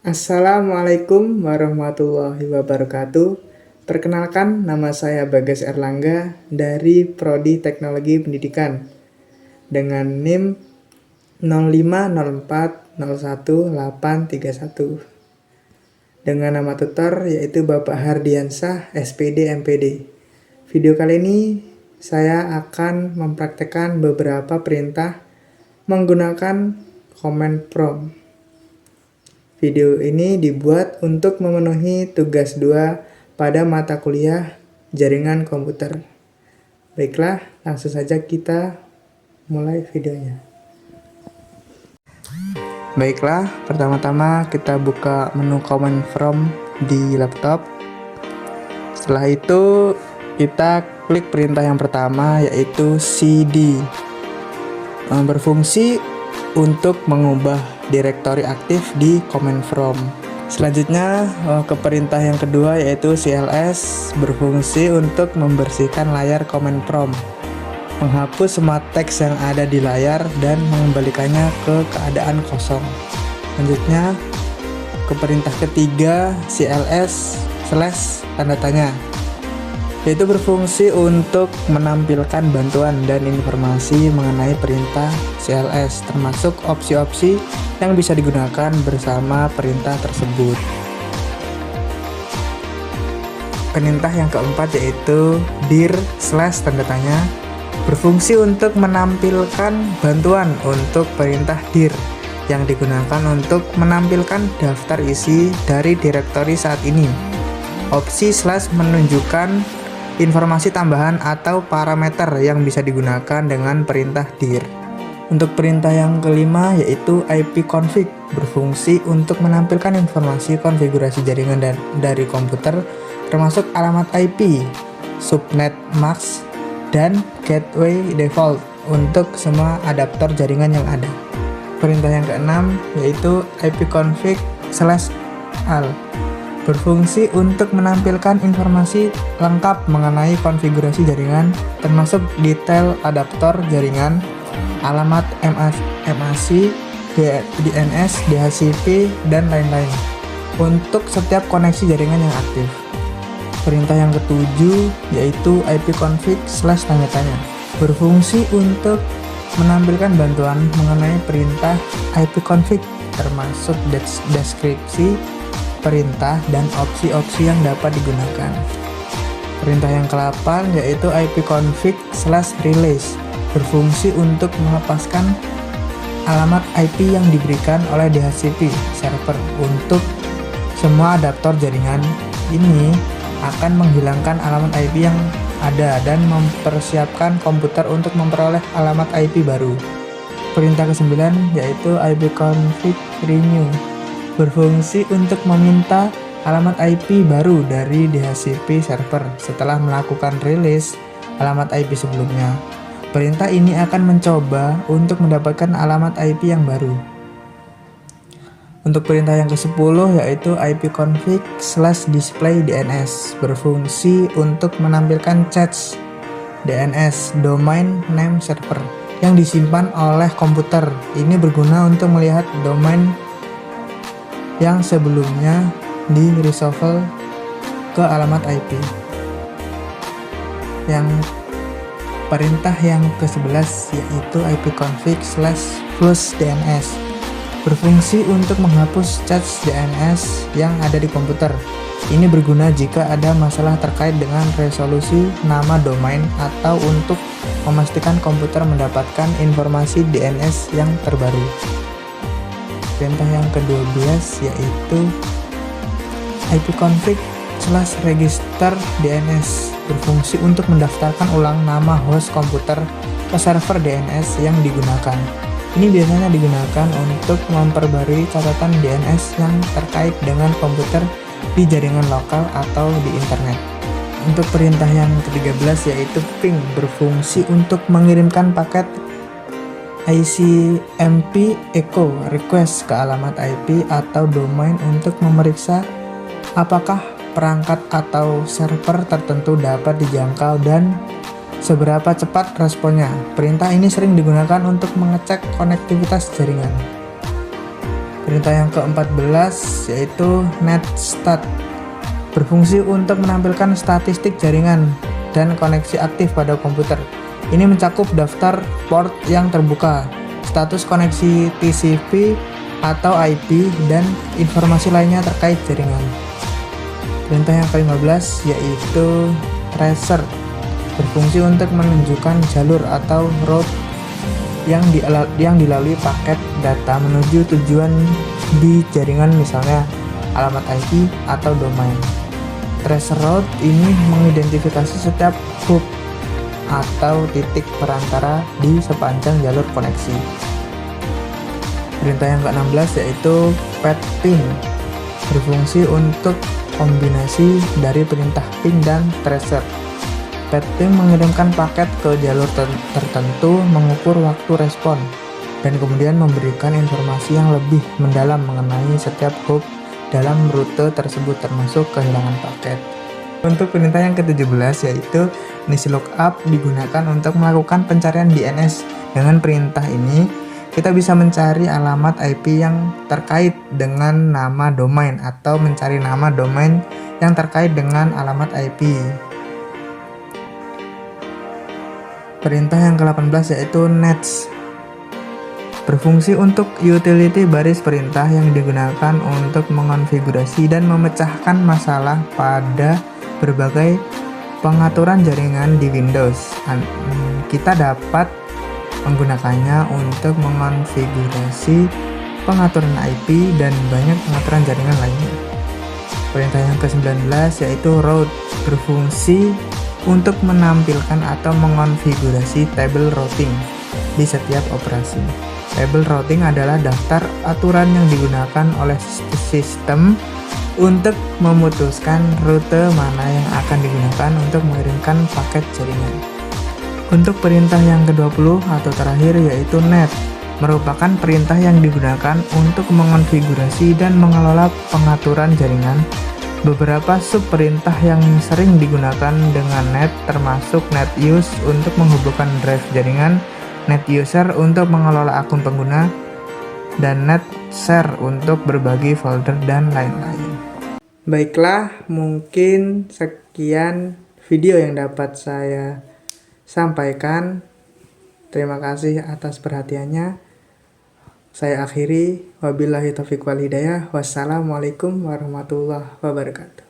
Assalamualaikum warahmatullahi wabarakatuh. Perkenalkan, nama saya Bagas Erlangga dari Prodi Teknologi Pendidikan dengan NIM 050401831 dengan nama tutor yaitu Bapak Hardiansah SPD MPD. Video kali ini saya akan mempraktekkan beberapa perintah menggunakan command prompt. Video ini dibuat untuk memenuhi tugas 2 pada mata kuliah jaringan komputer. Baiklah, langsung saja kita mulai videonya. Baiklah, pertama-tama kita buka menu command prompt di laptop. Setelah itu kita klik perintah yang pertama yaitu cd. Berfungsi untuk mengubah direktori aktif di command prompt. Selanjutnya ke perintah yang kedua yaitu cls, berfungsi untuk membersihkan layar command prompt, menghapus semua teks yang ada di layar dan mengembalikannya ke keadaan kosong. Selanjutnya ke perintah ketiga cls tanda tanya, yaitu berfungsi untuk menampilkan bantuan dan informasi mengenai perintah CLS, termasuk opsi-opsi yang bisa digunakan bersama perintah tersebut. Perintah yang keempat yaitu dir tanda tanya, berfungsi untuk menampilkan bantuan untuk perintah dir yang digunakan untuk menampilkan daftar isi dari direktori saat ini. Opsi menunjukkan informasi tambahan atau parameter yang bisa digunakan dengan perintah dir. Untuk perintah yang kelima yaitu ipconfig, berfungsi untuk menampilkan informasi konfigurasi jaringan dari komputer termasuk alamat IP, subnet mask, dan gateway default untuk semua adaptor jaringan yang ada. Perintah yang keenam yaitu ipconfig/al, berfungsi untuk menampilkan informasi lengkap mengenai konfigurasi jaringan termasuk detail adaptor jaringan, alamat MAC, DNS, DHCP, dan lain-lain untuk setiap koneksi jaringan yang aktif. Perintah yang ketujuh yaitu ipconfig/tanda tanya, berfungsi untuk menampilkan bantuan mengenai perintah ipconfig termasuk deskripsi perintah dan opsi-opsi yang dapat digunakan. Perintah yang ke-8 yaitu ipconfig/release, berfungsi untuk melepaskan alamat IP yang diberikan oleh DHCP server untuk semua adaptor jaringan. Ini akan menghilangkan alamat IP yang ada dan mempersiapkan komputer untuk memperoleh alamat IP baru. Perintah ke-9 yaitu ipconfig/renew, berfungsi untuk meminta alamat IP baru dari DHCP server setelah melakukan rilis alamat IP sebelumnya. Perintah ini akan mencoba untuk mendapatkan alamat IP yang baru. Untuk perintah yang ke-10 yaitu ipconfig/display DNS, berfungsi untuk menampilkan cache DNS domain name server yang disimpan oleh komputer. Ini berguna untuk melihat domain yang sebelumnya di reshuffle ke alamat IP. Yang perintah yang ke-11 yaitu ipconfig/flush DNS, berfungsi untuk menghapus cache DNS yang ada di komputer. Ini berguna jika ada masalah terkait dengan resolusi nama domain atau untuk memastikan komputer mendapatkan informasi DNS yang terbaru. Perintah yang ke-12 yaitu ipconfig/register DNS, berfungsi untuk mendaftarkan ulang nama host komputer ke server DNS yang digunakan. Ini biasanya digunakan untuk memperbarui catatan DNS yang terkait dengan komputer di jaringan lokal atau di internet. Untuk perintah yang ke-13 yaitu ping, berfungsi untuk mengirimkan paket ICMP echo request ke alamat IP atau domain untuk memeriksa apakah perangkat atau server tertentu dapat dijangkau dan seberapa cepat responnya. Perintah ini sering digunakan untuk mengecek konektivitas jaringan. Perintah yang ke-14 yaitu netstat, berfungsi untuk menampilkan statistik jaringan dan koneksi aktif pada komputer. Ini mencakup daftar port yang terbuka, status koneksi TCP atau IP, dan informasi lainnya terkait jaringan. Perintah yang ke-15 yaitu tracer, berfungsi untuk menunjukkan jalur atau route yang dilalui paket data menuju tujuan di jaringan, misalnya alamat IP atau domain. Tracer route ini mengidentifikasi setiap hub atau titik perantara di sepanjang jalur koneksi. Perintah yang ke-16 yaitu pet ping, berfungsi untuk kombinasi dari perintah ping dan tracer. Pet ping mengirimkan paket ke jalur tertentu, mengukur waktu respon, dan kemudian memberikan informasi yang lebih mendalam mengenai setiap hub dalam rute tersebut, termasuk kehilangan paket. Untuk perintah yang ke-17 yaitu NIS lookup, digunakan untuk melakukan pencarian DNS. Dengan perintah ini kita bisa mencari alamat IP yang terkait dengan nama domain atau mencari nama domain yang terkait dengan alamat IP. Perintah yang ke-18 yaitu nets, berfungsi untuk utility baris perintah yang digunakan untuk mengonfigurasi dan memecahkan masalah pada berbagai pengaturan jaringan di Windows. Kita dapat menggunakannya untuk mengonfigurasi pengaturan IP dan banyak pengaturan jaringan lainnya. Perintah yang ke-19 yaitu route, berfungsi untuk menampilkan atau mengonfigurasi table routing di setiap operasi. Table routing adalah daftar aturan yang digunakan oleh sistem untuk memutuskan rute mana yang akan digunakan untuk mengirimkan paket jaringan. Untuk perintah yang ke-20 atau terakhir yaitu net, merupakan perintah yang digunakan untuk mengonfigurasi dan mengelola pengaturan jaringan. Beberapa subperintah yang sering digunakan dengan net termasuk netuse untuk menghubungkan drive jaringan, netuser untuk mengelola akun pengguna, dan netshare untuk berbagi folder dan lain-lain. Baiklah, mungkin sekian video yang dapat saya sampaikan. Terima kasih atas perhatiannya. Saya akhiri, wabillahi taufiq wal hidayah. Wassalamualaikum warahmatullahi wabarakatuh.